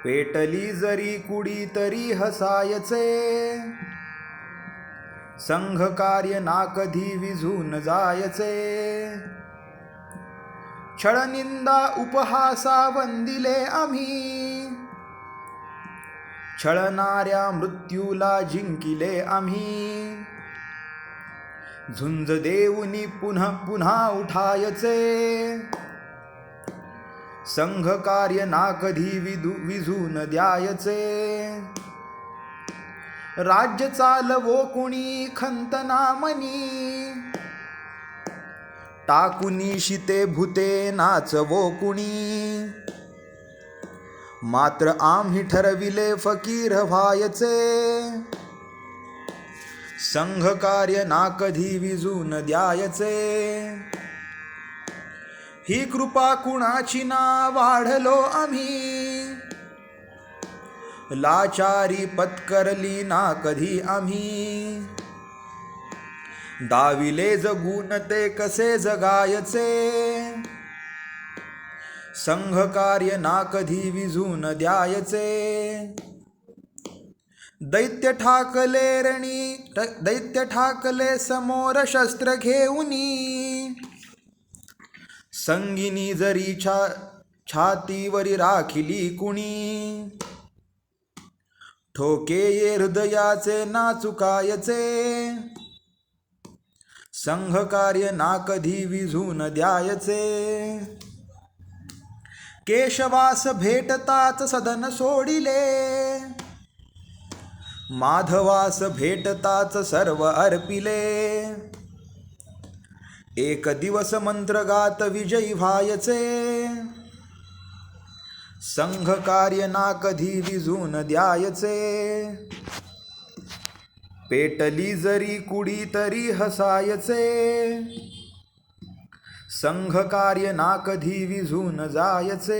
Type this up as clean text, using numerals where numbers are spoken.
पेटली जरी कुडी तरी हसायचे, संघ कार्य ना कधी विझून जायचे. छळनिंदा उपहासा वंदिले आम्ही, छळणाऱ्या मृत्यूला जिंकिले आम्ही. झुंज देऊनी पुन्हा पुन्हा उठायचे, संघ कार्य ना कधी विझून द्यायचे. राज्य चालवो कुणी खंतना मनी, टाकुनी शिते भूते नाचवो कुणी. मात्र आम्ही ठरविले फकीर व्हायचे, संघ कार्य ना कधी विझून द्यायचे. ही कृपा कुणाची ना वाढलो आम्ही, लाचारी पत्करली ना कधी आम्ही. दाविले जगून ते कसे जगायचे, संघ कार्य ना कधी विझून द्यायचे. दैत्य ठाकले समोर शस्त्र घेऊनी, संगिनी जरी छातीवरी राखिली कुणी. ठोके ये हृदयाचे ना चुकायचे, संघ कार्य ना कधी विझून द्यायचे. केशवास भेटताच सदन सोडिले, माधवास भेटताच सर्व अर्पिले. एक दिवस मंत्रगात विजयी व्हायचे, संघ कार्य ना कधी विझून द्यायचे. पेटली जरी कुडी तरी हसायचे, संघ कार्य ना कधी विझून जायचे.